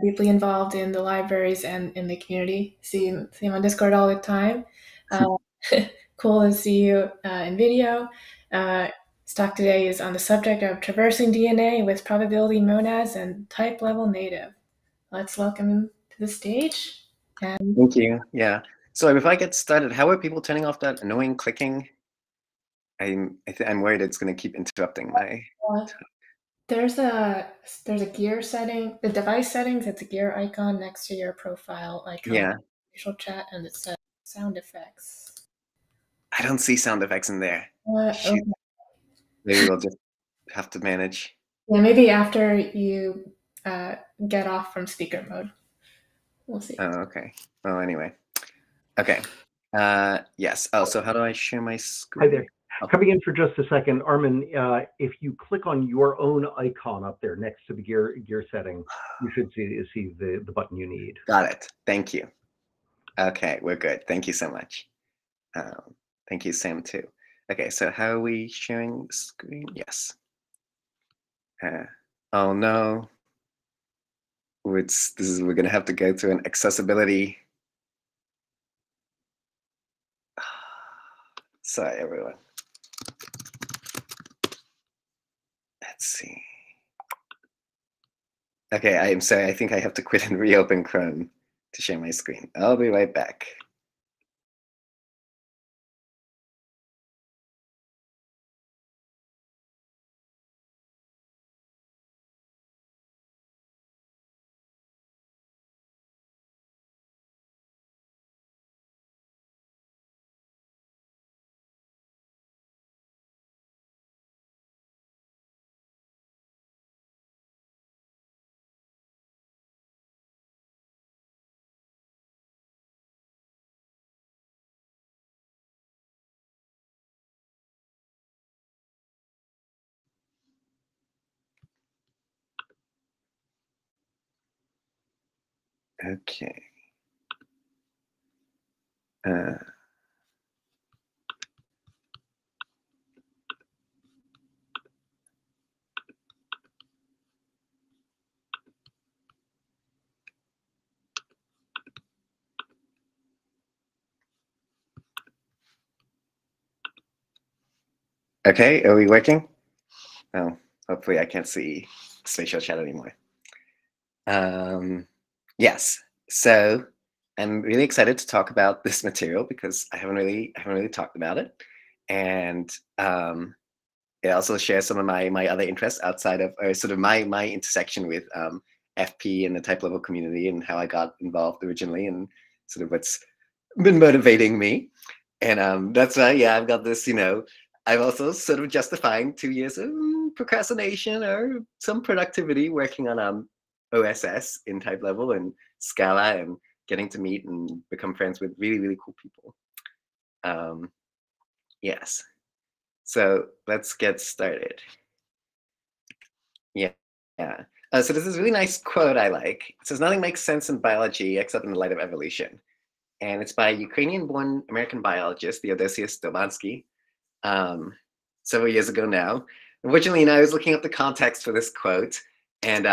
deeply involved in the libraries and in the community. See him on Discord all the time. Uh, cool to see you in video. This talk today is on the subject of traversing DNA with probability monads and type level native. Let's welcome him to the stage. And Thank you. Yeah. So before I get started, how are people turning off that annoying clicking? I'm worried it's going to keep interrupting my. there's a gear setting, the device settings. It's a gear icon next to your profile icon, Yeah, visual chat, and it says sound effects. I don't see sound effects in there. Okay. Shoot. Maybe we'll just have to manage. Yeah, maybe after you get off from speaker mode, we'll see. Oh, okay. Well, anyway. Okay. Yes. Oh, so how do I share my screen? Hi there. Oh. Coming in for just a second, Arman, if you click on your own icon up there next to the gear setting, you should see the button you need. Got it. Thank you. Okay, we're good. Thank you so much. Thank you, Sam, too. Okay, so how are we sharing the screen? Yes. Oh no. We're going to have to go through an accessibility. Sorry, everyone. Let's see. Okay, I am sorry. I think I have to quit and reopen Chrome to share my screen. I'll be right back. Okay. Okay, are we working? Oh, hopefully I can't see spatial chat anymore. Yes, so I'm really excited to talk about this material because I haven't really talked about it, and it also shares some of my other interests outside of, or sort of my intersection with FP and the type level community and how I got involved originally and sort of what's been motivating me. And that's why, yeah, I've got this, I'm also sort of justifying 2 years of procrastination or some productivity working on OSS in type level and Scala and getting to meet and become friends with really, really cool people. Yes. So let's get started. Yeah. Yeah. So there's this really nice quote I like. It says, "Nothing makes sense in biology except in the light of evolution." And it's by a Ukrainian-born American biologist, Theodosius Dobansky, several years ago now. Unfortunately, I was looking up the context for this quote, and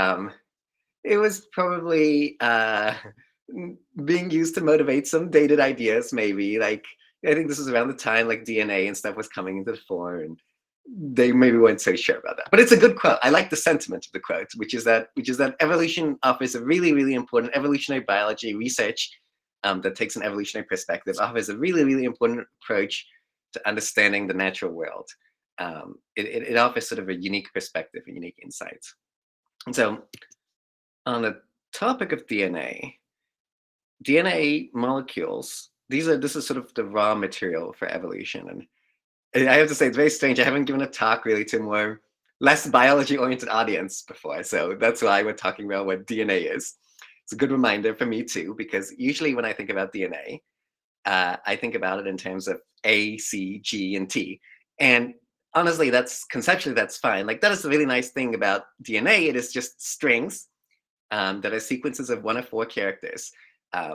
it was probably being used to motivate some dated ideas, maybe. Like, I think this was around the time like DNA and stuff was coming into the fore, and they maybe weren't so sure about that. But it's a good quote. I like the sentiment of the quote, which is that evolution offers a really, really important evolutionary biology research that takes an evolutionary perspective, offers a really, really important approach to understanding the natural world. It offers sort of a unique perspective, a unique insight. And so on the topic of DNA molecules, this is sort of the raw material for evolution. And I have to say, it's very strange. I haven't given a talk really to a less biology-oriented audience before. So that's why we're talking about what DNA is. It's a good reminder for me too, because usually when I think about DNA, I think about it in terms of A, C, G, and T. And honestly, conceptually, that's fine. Like, that is the really nice thing about DNA. It is just strings that are sequences of 1 of 4 characters,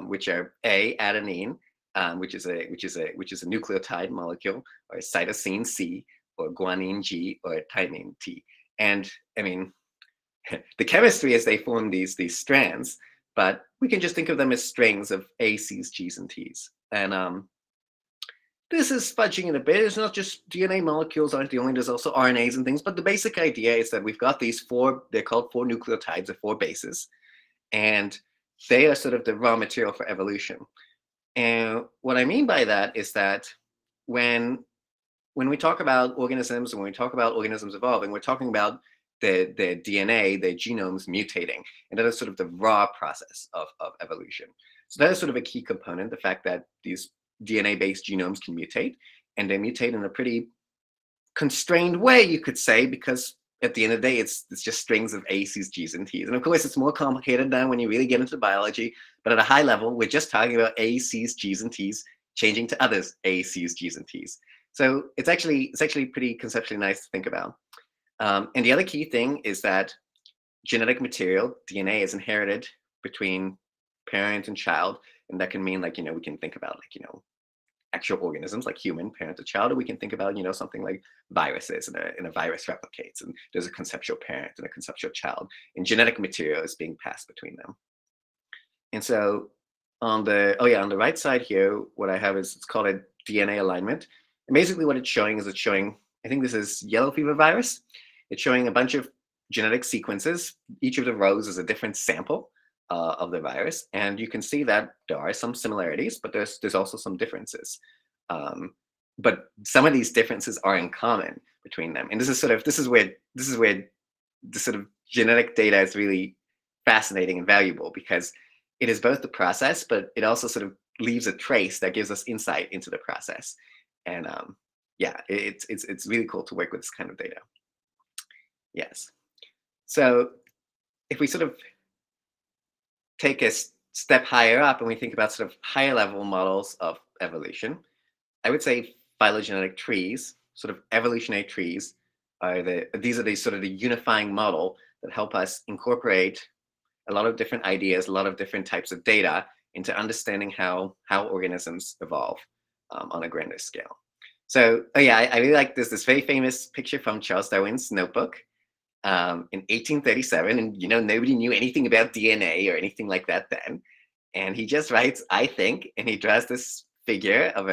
which are A, adenine, which is a nucleotide molecule, or cytosine C, or guanine G, or thymine T. And I mean, the chemistry is they form these strands, but we can just think of them as strings of A, C's, G's, and T's. And this is fudging it a bit. It's not just DNA molecules aren't the only, there's also RNAs and things, but the basic idea is that we've got these they're called 4 nucleotides or 4 bases, and they are sort of the raw material for evolution. And what I mean by that is that when we talk about organisms, and when we talk about organisms evolving, we're talking about their DNA, their genomes mutating. And that is sort of the raw process of evolution. So that is sort of a key component, the fact that these DNA-based genomes can mutate, and they mutate in a pretty constrained way, you could say, because at the end of the day, it's just strings of A, C's, G's, and T's. And of course, it's more complicated now when you really get into biology, but at a high level, we're just talking about A, C's, G's, and T's changing to others, A, C's, G's, and T's. So it's actually pretty conceptually nice to think about. And the other key thing is that genetic material, DNA, is inherited between parent and child. And that can mean, like, we can think about, like, actual organisms like human, parent to child, or we can think about, something like viruses, and a virus replicates, and there's a conceptual parent and a conceptual child, and genetic material is being passed between them. And so on the right side here, what I have is, it's called a DNA alignment. And basically what it's showing is, I think this is yellow fever virus. It's showing a bunch of genetic sequences. Each of the rows is a different sample of the virus, and you can see that there are some similarities, but there's also some differences. But some of these differences are in common between them, and this is where the sort of genetic data is really fascinating and valuable, because it is both the process, but it also sort of leaves a trace that gives us insight into the process. And yeah, it's really cool to work with this kind of data. Yes. So if we sort of take a step higher up and we think about sort of higher level models of evolution, I would say phylogenetic trees, sort of evolutionary trees, these are the sort of the unifying model that help us incorporate a lot of different ideas, a lot of different types of data into understanding how organisms evolve on a grander scale. So I really like this very famous picture from Charles Darwin's notebook in 1837, and nobody knew anything about DNA or anything like that then, and he just writes, "I think," and he draws this figure of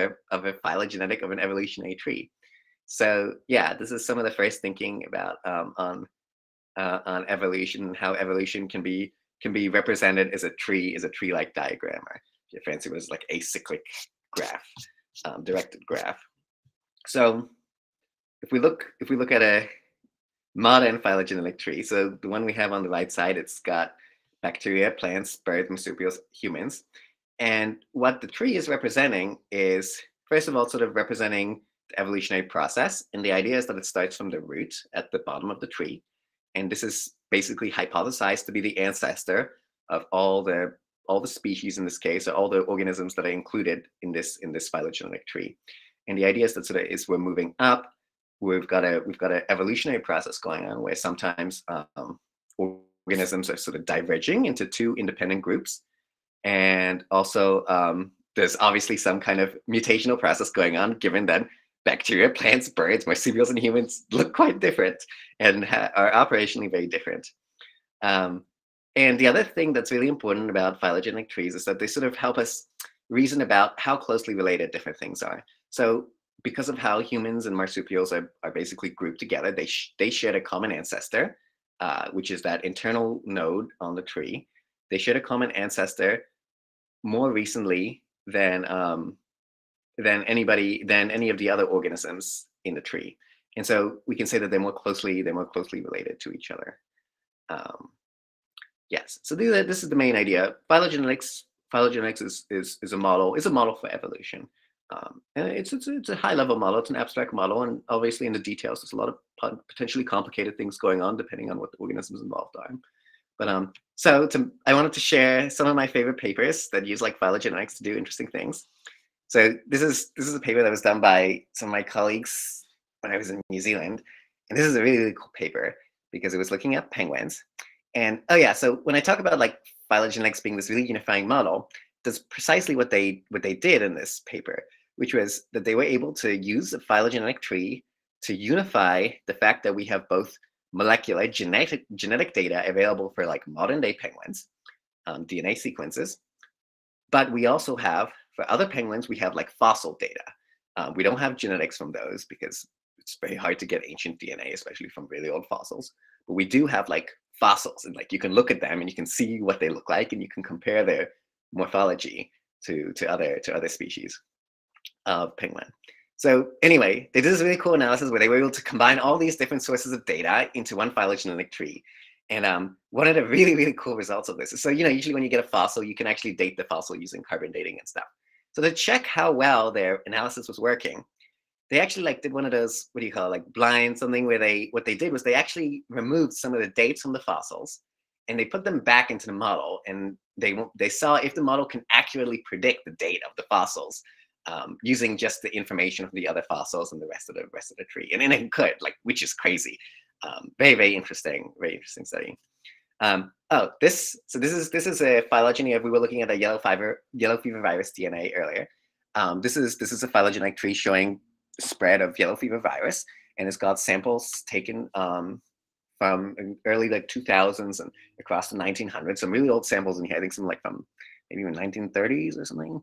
a phylogenetic, of an evolutionary tree. So yeah, this is some of the first thinking about on evolution, how evolution can be represented as a tree-like diagram, or if you fancy, it was like acyclic graph, directed graph. So if we look at a modern phylogenetic tree, so the one we have on the right side, it's got bacteria, plants, birds, marsupials, humans. And what the tree is representing is, first of all, sort of representing the evolutionary process. And the idea is that it starts from the root at the bottom of the tree. And this is basically hypothesized to be the ancestor of all the species in this case, or all the organisms that are included in this phylogenetic tree. And the idea is that sort of we're moving up. We've got an evolutionary process going on where sometimes organisms are sort of diverging into 2 independent groups. And also there's obviously some kind of mutational process going on, given that bacteria, plants, birds, marsupials, and humans look quite different and are operationally very different. And the other thing that's really important about phylogenetic trees is that they sort of help us reason about how closely related different things are. So because of how humans and marsupials are basically grouped together, they share a common ancestor, which is that internal node on the tree. They share a common ancestor more recently than any of the other organisms in the tree, and so we can say that they're more closely related to each other. Yes, so this is the main idea. Phylogenetics is a model for evolution. And it's a high level model. It's an abstract model, and obviously in the details, there's a lot of potentially complicated things going on depending on what the organisms involved are. But I wanted to share some of my favorite papers that use like phylogenetics to do interesting things. So this is a paper that was done by some of my colleagues when I was in New Zealand, and this is a really, really cool paper because it was looking at penguins. And so when I talk about like phylogenetics being this really unifying model, that's precisely what they did in this paper, which was that they were able to use a phylogenetic tree to unify the fact that we have both molecular genetic data available for like modern day penguins, DNA sequences. But we also have, for other penguins, we have like fossil data. We don't have genetics from those because it's very hard to get ancient DNA, especially from really old fossils. But we do have like fossils, and like you can look at them and you can see what they look like, and you can compare their morphology to other species of penguin. So anyway, they did this really cool analysis where they were able to combine all these different sources of data into one phylogenetic tree. And one of the really, really cool results of this is, so, usually when you get a fossil, you can actually date the fossil using carbon dating and stuff. So to check how well their analysis was working, they actually like did one of those, what do you call it, like blind something, where what they did was they actually removed some of the dates from the fossils and they put them back into the model, and they saw if the model can accurately predict the date of the fossils using just the information of the other fossils and the rest of the tree. And it could, like, which is crazy. Very, very interesting study. This is a phylogeny of, we were looking at a yellow fever virus DNA earlier. This is a phylogenetic tree showing spread of yellow fever virus, and it's got samples taken from early like 2000s and across the 1900s. Some really old samples in here. I think some like from maybe even 1930s or something.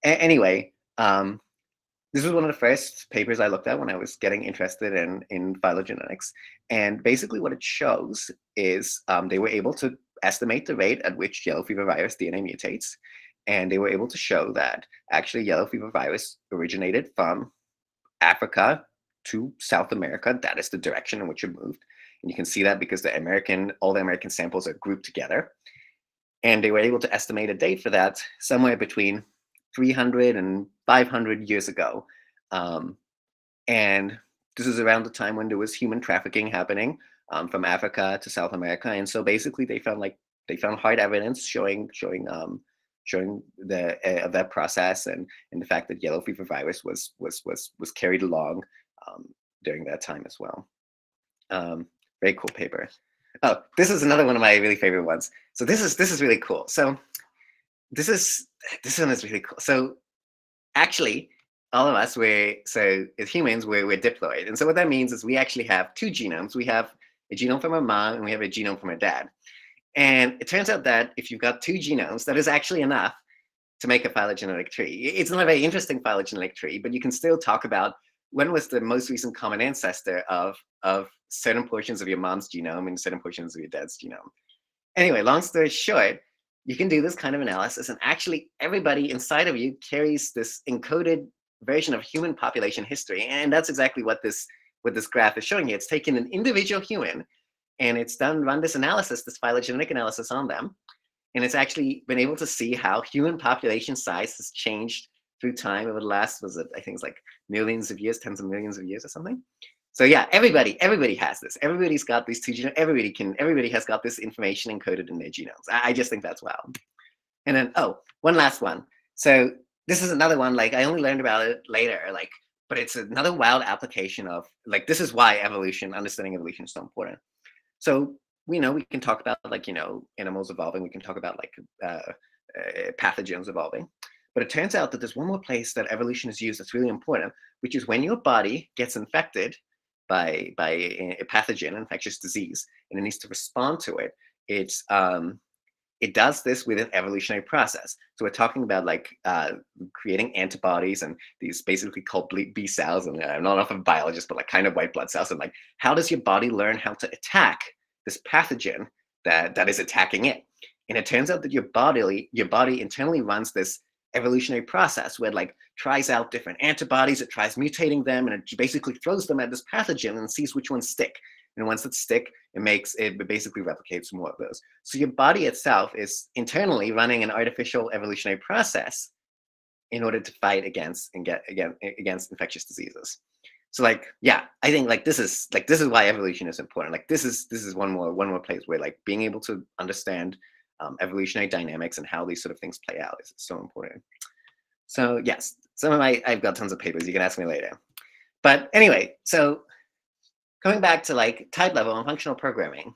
Anyway, this was one of the first papers I looked at when I was getting interested in phylogenetics. And basically what it shows is they were able to estimate the rate at which yellow fever virus DNA mutates. And they were able to show that actually yellow fever virus originated from Africa to South America. That is the direction in which it moved. And you can see that because all the American samples are grouped together. And they were able to estimate a date for that somewhere between 300 and 500 years ago. And this is around the time when there was human trafficking happening from Africa to South America. And so basically they found hard evidence showing that process, and the fact that yellow fever virus was carried along during that time as well. Very cool paper. Oh, this is another one of my really favorite ones. So this is really cool. So this one is really cool. So actually, all of us, as humans, we're diploid. And so what that means is we actually have two genomes. We have a genome from our mom and we have a genome from our dad. And it turns out that if you've got two genomes, that is actually enough to make a phylogenetic tree. It's not a very interesting phylogenetic tree, but you can still talk about when was the most recent common ancestor of certain portions of your mom's genome and certain portions of your dad's genome. Anyway, long story short, you can do this kind of analysis, and actually everybody inside of you carries this encoded version of human population history. And that's exactly what this graph is showing you. It's taken an individual human and it's run this analysis, this phylogenetic analysis on them. And it's actually been able to see how human population size has changed through time over the last, I think it's like millions of years, tens of millions of years or something. So yeah, everybody has this. Everybody's got these two genomes. Everybody has got this information encoded in their genomes. I just think that's wow. And then, one last one. So this is another one, like I only learned about it later, but it's another wild application of, this is why understanding evolution is so important. So we can talk about animals evolving. We can talk about pathogens evolving. But it turns out that there's one more place that evolution is used that's really important, which is when your body gets infected by a pathogen, infectious disease, and it needs to respond to it. It does this with an evolutionary process. So we're talking about creating antibodies and these basically called B cells. And I'm not enough of a biologist, but kind of white blood cells. And how does your body learn how to attack this pathogen that is attacking it? And it turns out that your body internally runs this evolutionary process where it tries out different antibodies, it tries mutating them, and it basically throws them at this pathogen and sees which ones stick. And once it stick, it basically replicates more of those. So your body itself is internally running an artificial evolutionary process in order to fight against infectious diseases. So I think this is why evolution is important. This is one more place where being able to understand evolutionary dynamics and how these sort of things play out is so important. So yes, I've got tons of papers. You can ask me later. But anyway, so coming back to type level and functional programming,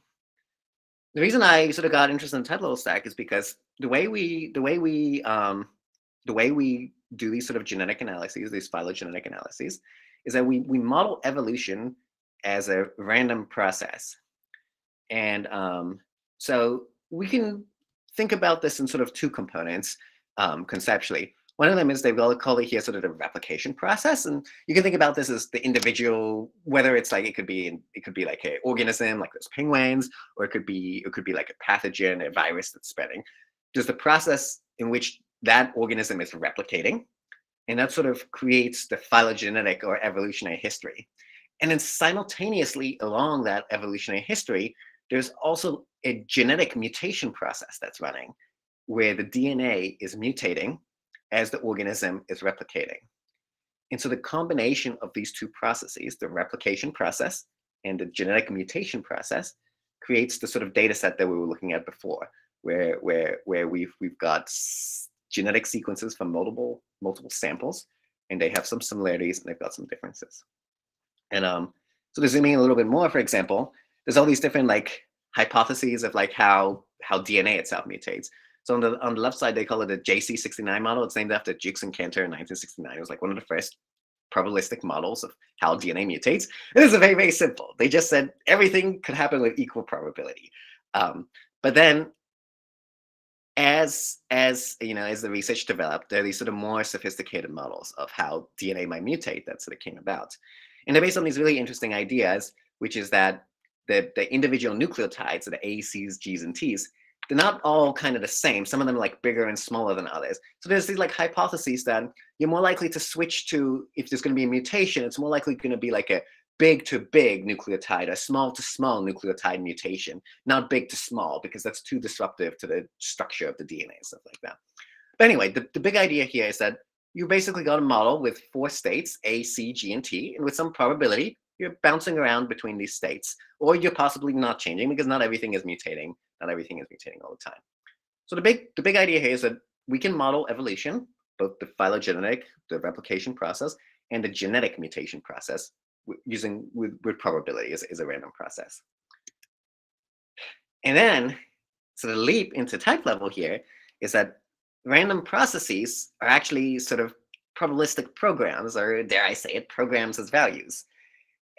the reason I sort of got interested in type level stack is because the way we do these sort of genetic analyses, these phylogenetic analyses, is that we model evolution as a random process. And so we can think about this in sort of two components conceptually. One of them is they will call it here sort of the replication process, and you can think about this as the individual, whether it's like it could be like an organism, like those penguins, or it could be like a pathogen, a virus that's spreading. There's the process in which that organism is replicating, and that sort of creates the phylogenetic or evolutionary history. And then simultaneously along that evolutionary history, there's also a genetic mutation process that's running, where the DNA is mutating as the organism is replicating. And so the combination of these two processes, the replication process and the genetic mutation process, creates the sort of data set that we were looking at before, where we've got genetic sequences from multiple samples, and they have some similarities and they've got some differences. And so to zoom in a little bit more, for example, there's all these different like hypotheses of like how DNA itself mutates. So on the left side, they call it a JC69 model. It's named after Jukes and Cantor in 1969. It was like one of the first probabilistic models of how DNA mutates. And this is very, very simple. They just said everything could happen with equal probability. But then as the research developed, there are these sort of more sophisticated models of how DNA might mutate that sort of came about. And they're based on these really interesting ideas, which is that the individual nucleotides, so the A's, C's, G's, and T's, they're not all kind of the same. Some of them are like bigger and smaller than others. So there's these like hypotheses that you're more likely to switch to, if there's going to be a mutation, it's more likely going to be like a big to big nucleotide, a small to small nucleotide mutation, not big to small, because that's too disruptive to the structure of the DNA and stuff like that. But anyway, the big idea here is that you basically got a model with 4 states, A, C, G, and T, and with some probability, you're bouncing around between these states, or you're possibly not changing because not everything is mutating. Not everything is mutating all the time. So the big idea here is that we can model evolution, both the phylogenetic, the replication process, and the genetic mutation process using with probability is a random process. And then, so the leap into type level here is that random processes are actually sort of probabilistic programs, or dare I say it, programs as values.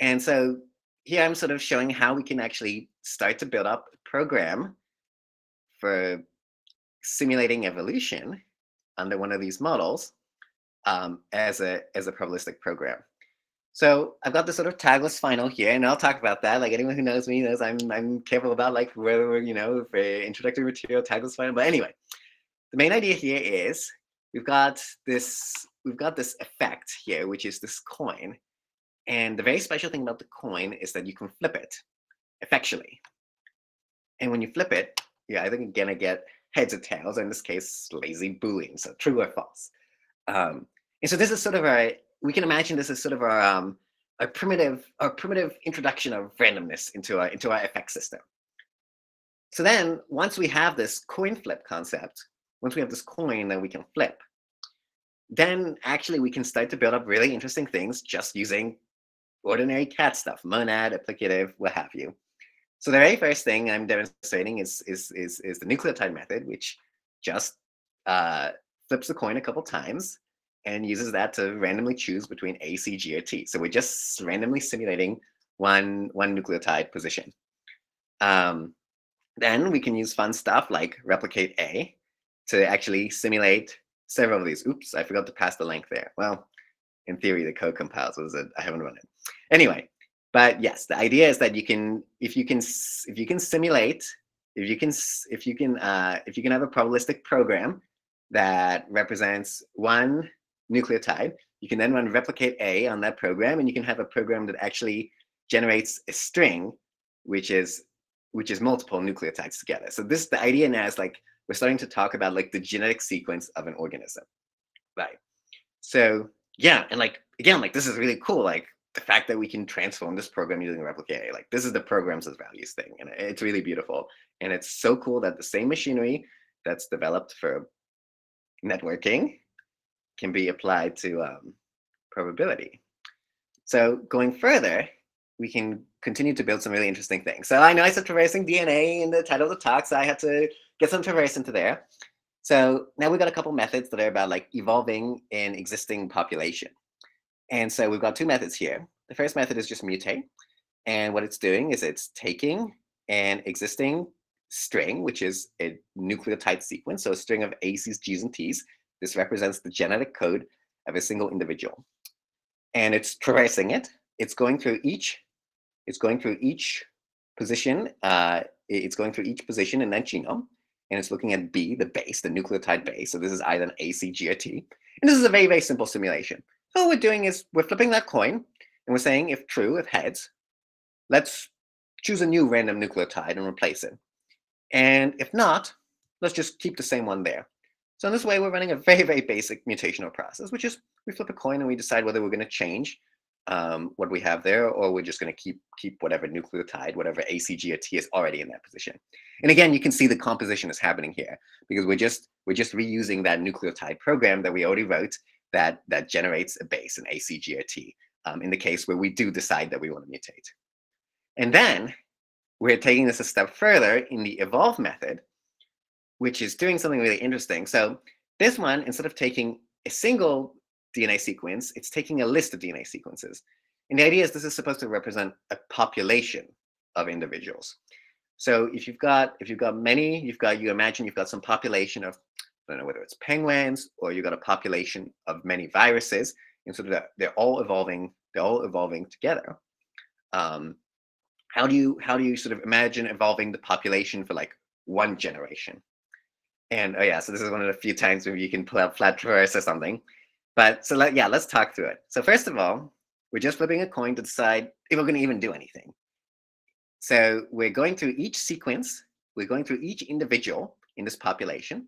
And so here I'm sort of showing how we can actually start to build up a program for simulating evolution under one of these models as a probabilistic program. So I've got this sort of tagless final here, and I'll talk about that. Like anyone who knows me knows I'm careful about like whether for introductory material, tagless final. But anyway, the main idea here is we've got this effect here, which is this coin. And the very special thing about the coin is that you can flip it effectually. And when you flip it, you're either going to get heads or tails, or in this case, lazy Boolean, so true or false. And so this is sort of we can imagine this as sort of our primitive introduction of randomness into our effect system. So then once we have this coin flip concept, once we have this coin that we can flip, then actually we can start to build up really interesting things just using ordinary cat stuff, monad, applicative, what have you. So the very first thing I'm demonstrating is the nucleotide method, which just flips the coin a couple times and uses that to randomly choose between A, C, G, or T. So we're just randomly simulating one nucleotide position. Then we can use fun stuff like replicate A to actually simulate several of these. Oops, I forgot to pass the length there. Well, in theory, the code compiles. I haven't run it. Anyway, but yes, the idea is that you can, if you can simulate, if you can have a probabilistic program that represents one nucleotide, you can then run replicate A on that program, and you can have a program that actually generates a string, which is multiple nucleotides together. So the idea now is like we're starting to talk about like the genetic sequence of an organism, right? So yeah, and like again, like this is really cool. Like the fact that we can transform this program using replicate A, like this is the programs as values thing, and it's really beautiful. And it's so cool that the same machinery that's developed for networking can be applied to probability. So going further, we can continue to build some really interesting things. So I know I said traversing DNA in the title of the talk, so I had to get some traverse into there. So now we've got a couple methods that are about like evolving in existing population. And so we've got 2 methods here. The first method is just mutate. And what it's doing is it's taking an existing string, which is a nucleotide sequence, so a string of A, C's, G's, and T's. This represents the genetic code of a single individual. And it's traversing it. It's going through each position. It's going through each position in that genome, and it's looking at B, the base, the nucleotide base. So this is either an A, C, G, or T. And this is a very, very simple simulation. So what we're doing is we're flipping that coin, and we're saying if true, if heads, let's choose a new random nucleotide and replace it. And if not, let's just keep the same one there. So in this way, we're running a very, very basic mutational process, which is we flip a coin and we decide whether we're going to change what we have there, or we're just going to keep whatever nucleotide, whatever A, C, G, or T is already in that position. And again, you can see the composition is happening here because we're just reusing that nucleotide program that we already wrote that generates a base, an A, C, G, or T, in the case where we do decide that we want to mutate. And then we're taking this a step further in the evolve method, which is doing something really interesting. So this one, instead of taking a single DNA sequence, it's taking a list of DNA sequences. And the idea is this is supposed to represent a population of individuals. So if you've got many, you imagine you've got some population of, I don't know whether it's penguins or you've got a population of many viruses, and so they're all evolving together. How do you sort of imagine evolving the population for like one generation? And oh yeah, so this is one of the few times maybe you can pull out flat traverse or something. But so let's talk through it. So first of all, we're just flipping a coin to decide if we're going to even do anything. So we're going through each sequence, we're going through each individual in this population, and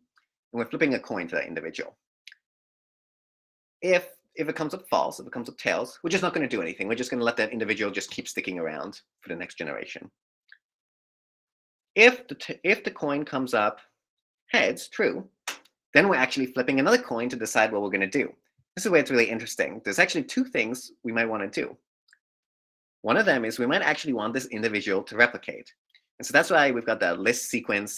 we're flipping a coin to that individual. If it comes up false, if it comes up tails, we're just not going to do anything. We're just going to let that individual just keep sticking around for the next generation. If the coin comes up heads, true, then we're actually flipping another coin to decide what we're going to do. This is where it's really interesting. There's actually two things we might want to do. One of them is we might actually want this individual to replicate. And so that's why we've got the list sequence.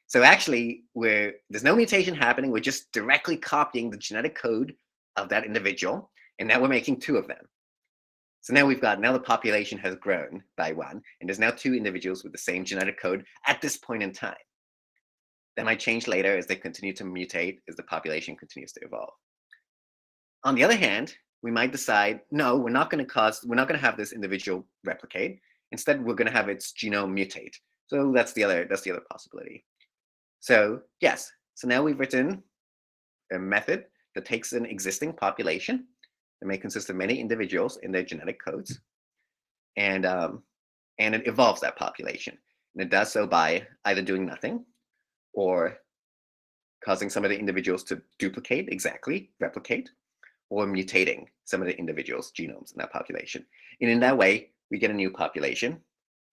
So actually, there's no mutation happening. We're just directly copying the genetic code of that individual. And now we're making two of them. So now the population has grown by one. And there's now two individuals with the same genetic code at this point in time. That might change later as they continue to mutate, as the population continues to evolve. On the other hand, we might decide, no, we're not going to have this individual replicate. Instead, we're going to have its genome mutate. So that's the other possibility. So yes, so now we've written a method that takes an existing population that may consist of many individuals in their genetic codes, and it evolves that population. And it does so by either doing nothing or causing some of the individuals to replicate, or mutating some of the individuals' genomes in that population. And in that way, we get a new population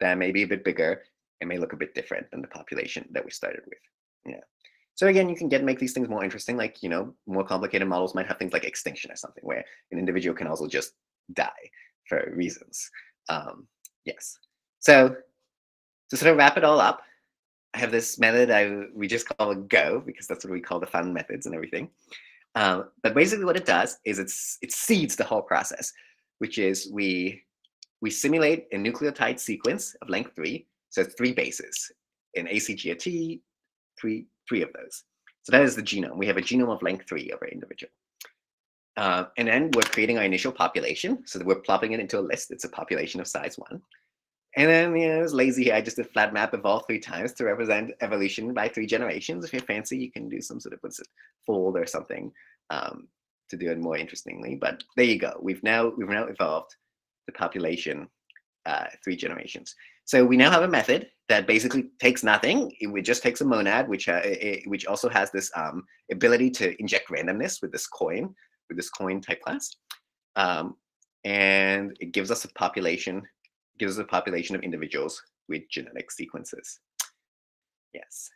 that may be a bit bigger and may look a bit different than the population that we started with. Yeah. So again, you can make these things more interesting. Like, more complicated models might have things like extinction or something, where an individual can also just die for reasons. Yes. So to sort of wrap it all up, I have this method we just call it Go, because that's what we call the fun methods and everything. But basically what it does is it seeds the whole process, which is we simulate a nucleotide sequence of length 3. So it's 3 bases, an A, C, G, or T, three of those. So that is the genome. We have a genome of length 3 of our individual. And then we're creating our initial population. So that we're plopping it into a list. It's a population of size 1. And then, it was lazy here. I just did flat map evolve 3 times to represent evolution by 3 generations. If you're fancy, you can do some sort of fold or something to do it more interestingly. But there you go. We've now evolved the population 3 generations. So we now have a method that basically takes nothing. It just takes a monad, which also has this ability to inject randomness with this coin type class, and it gives us a population. Gives us a population of individuals with genetic sequences. Yes.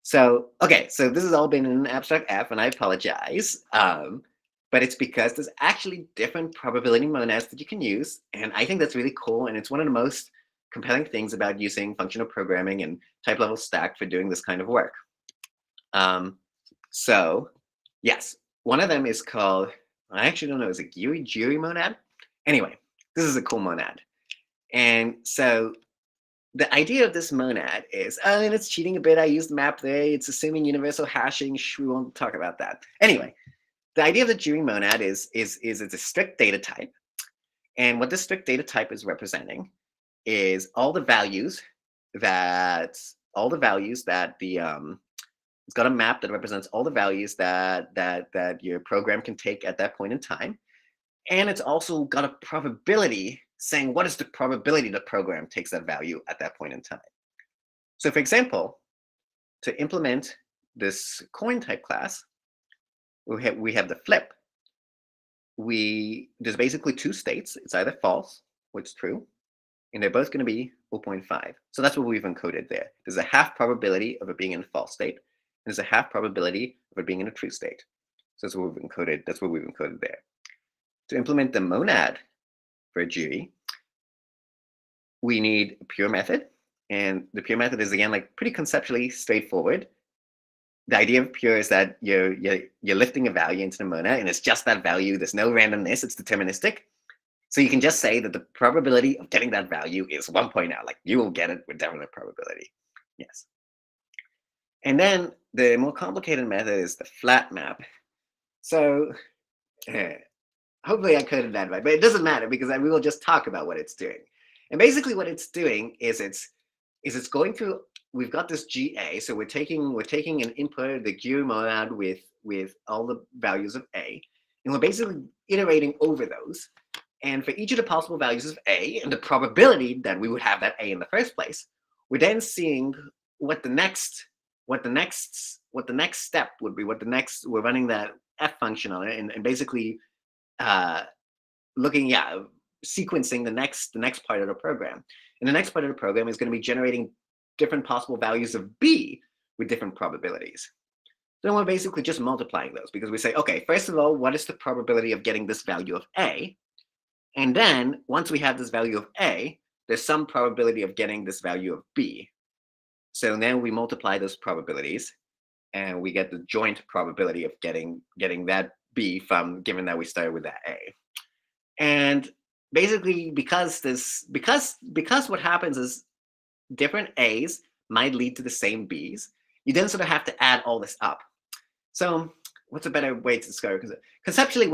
So, okay, so this has all been in abstract F, and I apologize. But it's because there's actually different probability monads that you can use. And I think that's really cool. And it's one of the most compelling things about using functional programming and type-level stack for doing this kind of work. So, yes, one of them is called, I actually don't know, is it Giri monad? Anyway, this is a cool monad. And so the idea of this monad is, and it's cheating a bit. I used map there. It's assuming universal hashing. We won't talk about that. Anyway, the idea of the Dewey monad is it's a strict data type. And what this strict data type is representing is all the values that the it's got a map that represents all the values that your program can take at that point in time. And it's also got a probability saying what is the probability the program takes that value at that point in time. So for example, to implement this coin type class, we have the flip. There's basically two states. It's either false or it's true, and they're both going to be 0.5. So that's what we've encoded there. There's a half probability of it being in a false state, and there's a half probability of it being in a true state. So that's what we've encoded. That's what we've encoded there. To implement the monad for a Dewey, we need a pure method, and the pure method is again like pretty conceptually straightforward. The idea of pure is that you're lifting a value into the monad, and it's just that value. There's no randomness. It's deterministic. So you can just say that the probability of getting that value is 1.0. Like you will get it with definite probability. Yes. And then the more complicated method is the flat map. So hopefully I coded that right, but it doesn't matter because we will just talk about what it's doing. And basically what it's doing is it's going through, we've got this GA, so we're taking an input, the Q monad with all the values of A, and we're basically iterating over those. And for each of the possible values of A and the probability that we would have that A in the first place, we're then seeing what the next step would be, we're running that F function on it and basically looking, sequencing the next part of the program. And the next part of the program is going to be generating different possible values of B with different probabilities. Then we're basically just multiplying those because we say, okay, first of all, what is the probability of getting this value of A? And then once we have this value of A, there's some probability of getting this value of B. So then we multiply those probabilities and we get the joint probability of getting that B from, given that we started with that A. And basically because what happens is different A's might lead to the same B's, you then sort of have to add all this up. So what's a better way to describe it? Conceptually,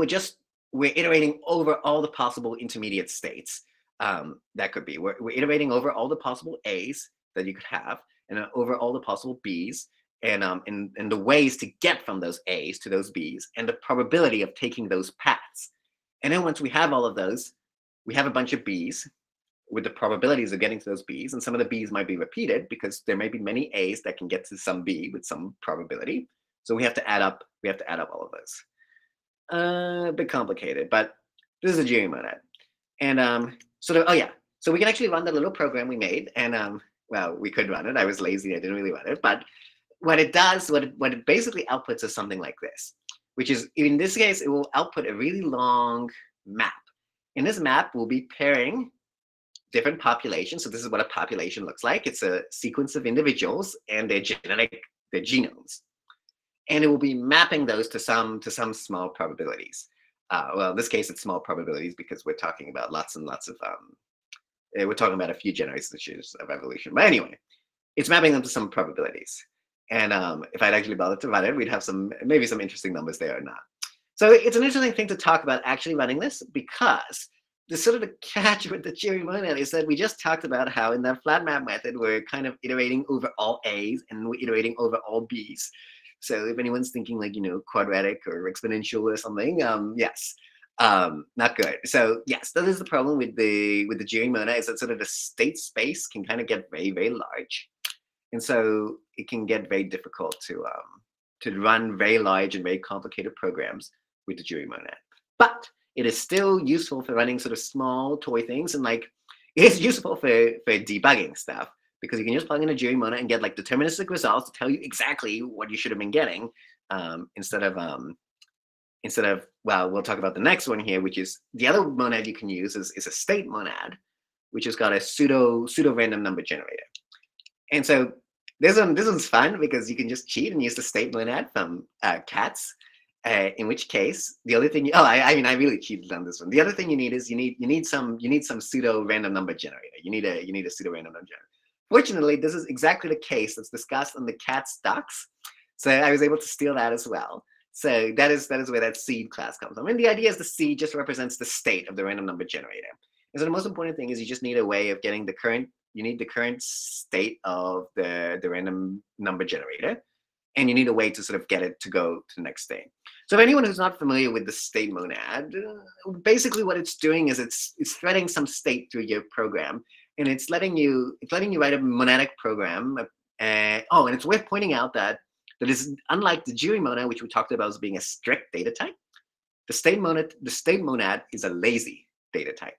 we're iterating over all the possible intermediate states that could be. We're iterating over all the possible A's that you could have and over all the possible B's and the ways to get from those A's to those B's and the probability of taking those paths. And then once we have all of those, we have a bunch of B's with the probabilities of getting to those B's, and some of the B's might be repeated because there may be many A's that can get to some B with some probability. So we have to add up all of those. A bit complicated, but this is a Dewey monad. And so we can actually run the little program we made, and well, we could run it. I was lazy, I didn't really run it, but what it does, what it basically outputs is something like this, which is, in this case, it will output a really long map. In this map, we'll be pairing different populations. So this is what a population looks like. It's a sequence of individuals and their genomes. And it will be mapping those to some small probabilities. Well, in this case, it's small probabilities because we're talking about lots and lots of, we're talking about a few generations of evolution. But anyway, it's mapping them to some probabilities. And if I'd actually bothered to run it, we'd have maybe some interesting numbers there or not. So it's an interesting thing to talk about actually running this, because the sort of the catch with the Dewey monad is that we just talked about how in that flat map method, we're kind of iterating over all A's and we're iterating over all B's. So if anyone's thinking like, quadratic or exponential or something, yes, not good. So yes, that is the problem with the Dewey monad, is that sort of the state space can kind of get very, very large. And so it can get very difficult to run very large and very complicated programs with the Dewey monad. But it is still useful for running sort of small toy things, and like it's useful for debugging stuff, because you can just plug in a Dewey monad and get like deterministic results to tell you exactly what you should have been getting, instead of well, we'll talk about the next one here, which is the other monad you can use is a state monad, which has got a pseudo random number generator. And so this one's fun because you can just cheat and use the state monad from cats. In which case, the other thing, I really cheated on this one. The other thing you need is you need some pseudo random number generator. You need a pseudo random number generator. Fortunately, this is exactly the case that's discussed in the cat's docs. So I was able to steal that as well. So that is where that seed class comes from. And the idea is the seed just represents the state of the random number generator. And so the most important thing is you just need a way of getting the current, you need the current state of the random number generator. And you need a way to sort of get it to go to the next state. So if anyone who's not familiar with the state monad, basically what it's doing is it's threading some state through your program, and it's letting you write a monadic program. And it's worth pointing out that is unlike the jury monad, which we talked about as being a strict data type. The state monad is a lazy data type.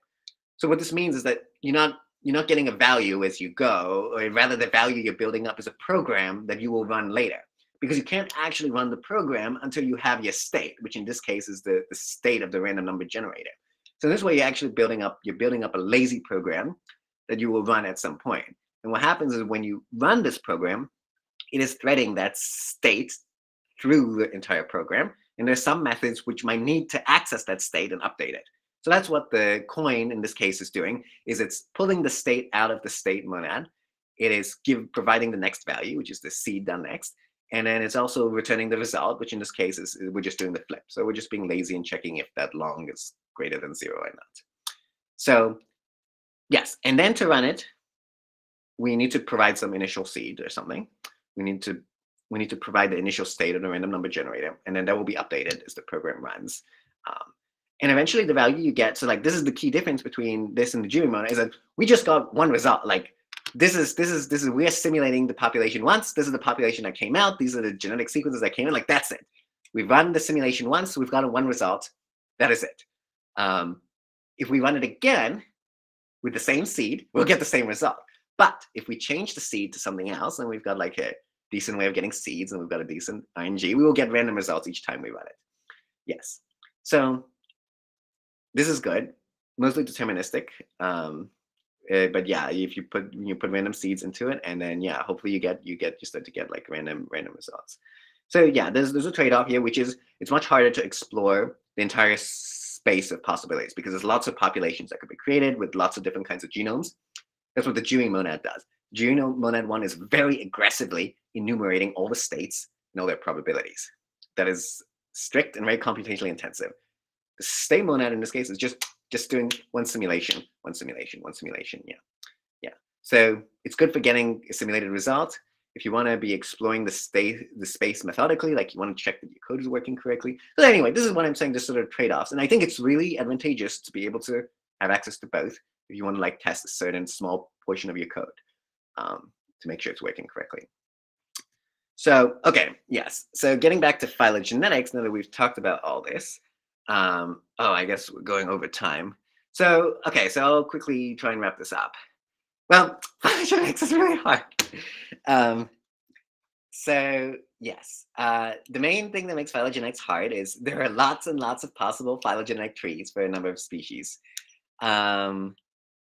So what this means is that you're not getting a value as you go, or rather the value you're building up is a program that you will run later. Because you can't actually run the program until you have your state, which in this case is the state of the random number generator. So this way you're actually building up a lazy program that you will run at some point. And what happens is when you run this program, it is threading that state through the entire program. And there's some methods which might need to access that state and update it. So that's what the coin in this case is doing, is it's pulling the state out of the state monad. It is providing the next value, which is the seed done next. And then it's also returning the result, which in this case is we're just doing the flip. So we're just being lazy and checking if that long is greater than 0 or not. So yes, and then to run it, we need to provide some initial seed or something. We need to provide the initial state of the random number generator, and then that will be updated as the program runs. And eventually the value you get, so like this is the key difference between this and the jury monad, is that we just got one result. Like this is we are simulating the population once. This is the population that came out. These are the genetic sequences that came in. Like that's it. We've run the simulation once. We've got one result. That is it. If we run it again with the same seed, we'll get the same result. But if we change the seed to something else, and we've got like a decent way of getting seeds, and we've got a decent ING, we will get random results each time we run it. Yes. So this is good, mostly deterministic. But yeah, if you put random seeds into it, and then yeah, hopefully you start to get like random results. So yeah, there's a trade-off here, which is it's much harder to explore the entire space of possibilities because there's lots of populations that could be created with lots of different kinds of genomes. That's what the Dewey monad does. Dewey monad 1 is very aggressively enumerating all the states and all their probabilities. That is strict and very computationally intensive. The state monad in this case is just doing one simulation. Yeah. So it's good for getting a simulated result. If you want to be exploring the space methodically, like you want to check that your code is working correctly. So anyway, this is what I'm saying, just sort of trade-offs. And I think it's really advantageous to be able to have access to both if you want to like test a certain small portion of your code to make sure it's working correctly. So, okay, yes. So getting back to phylogenetics, now that we've talked about all this, I guess we're going over time. So, okay, so I'll quickly try and wrap this up. Well, phylogenetics is really hard. So yes, the main thing that makes phylogenetics hard is there are lots and lots of possible phylogenetic trees for a number of species.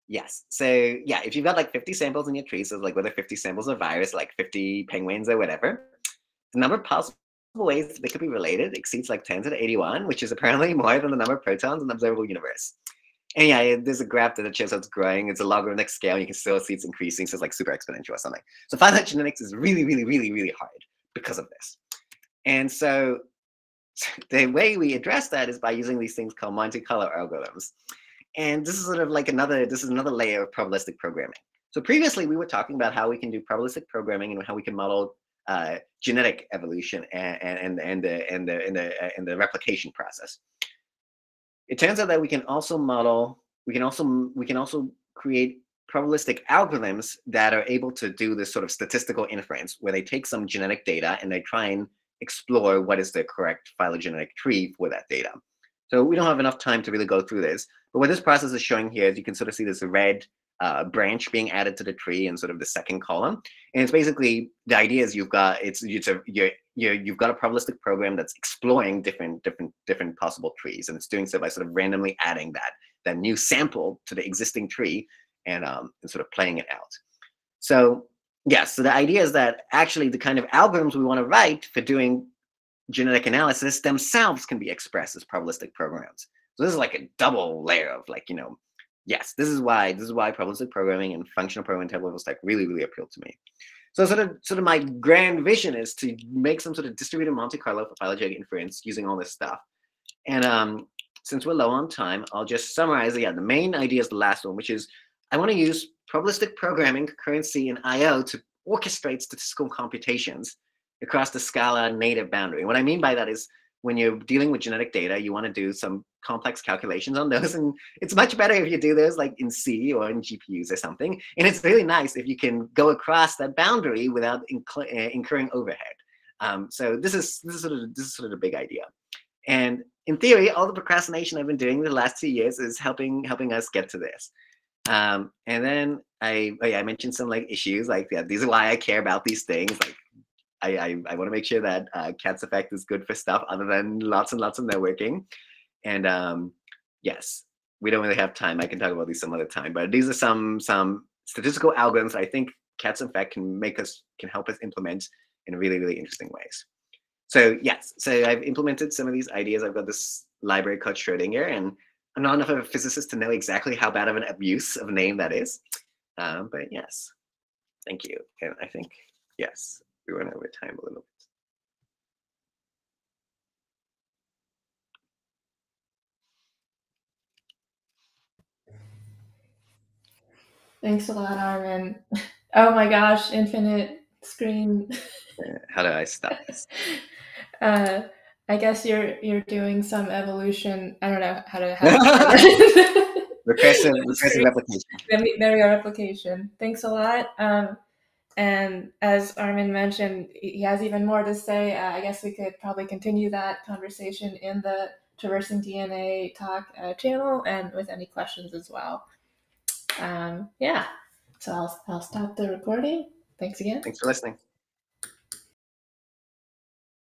Yes, so yeah, if you've got like 50 samples in your tree, so like whether 50 samples of virus, like 50 penguins or whatever, the number of possible ways that they could be related exceeds like 10 to the 81, which is apparently more than the number of protons in the observable universe. And yeah, there's a graph that shows how it's growing. It's a logarithmic scale. You can still see it's increasing, so it's like super exponential or something. So phylogenetics is really, really, really, really hard because of this. And so the way we address that is by using these things called Monte Carlo algorithms. And this is sort of like another layer of probabilistic programming. So previously we were talking about how we can do probabilistic programming and how we can model genetic evolution and the replication process. It turns out that we can also create probabilistic algorithms that are able to do this sort of statistical inference where they take some genetic data and they try and explore what is the correct phylogenetic tree for that data. So we don't have enough time to really go through this, but what this process is showing here is you can sort of see this red branch being added to the tree in sort of the second column. And it's basically, the idea is you've got a probabilistic program that's exploring different possible trees, and it's doing so by sort of randomly adding that new sample to the existing tree and sort of playing it out. So yes, so the idea is that actually the kind of algorithms we want to write for doing genetic analysis themselves can be expressed as probabilistic programs. So this is like a double layer of like, yes, this is why probabilistic programming and functional programming type levels like really appeal to me. So sort of my grand vision is to make some sort of distributed Monte Carlo for phylogenetic inference using all this stuff. And since we're low on time, I'll just summarize. Yeah, the main idea is the last one, which is I want to use probabilistic programming, concurrency, and I/O to orchestrate statistical computations across the Scala native boundary. And what I mean by that is when you're dealing with genetic data, you want to do some complex calculations on those. And it's much better if you do those like in C or in GPUs or something. And it's really nice if you can go across that boundary without incurring overhead. So this is sort of the big idea. And in theory, all the procrastination I've been doing the last 2 years is helping us get to this. And then I mentioned some like issues, like yeah, these are why I care about these things. Like I want to make sure that Cat's effect is good for stuff other than lots and lots of networking. And yes, we don't really have time. I can talk about these some other time, but these are some statistical algorithms I think Cat's effect can help us implement in really interesting ways. So yes, so I've implemented some of these ideas. I've got this library called Schrodinger, and I'm not enough of a physicist to know exactly how bad of an abuse of a name that is. But yes, thank you. And I think, yes, we went over time a little bit. Thanks a lot, Arman. Oh my gosh, infinite screen. How do I stop this? I guess you're doing some evolution. I don't know how to recursive replication. There we go, replication. Thanks a lot. And as Arman mentioned, he has even more to say. I guess we could probably continue that conversation in the Traversing DNA Talk channel and with any questions as well. Yeah, so I'll stop the recording. Thanks again. Thanks for listening.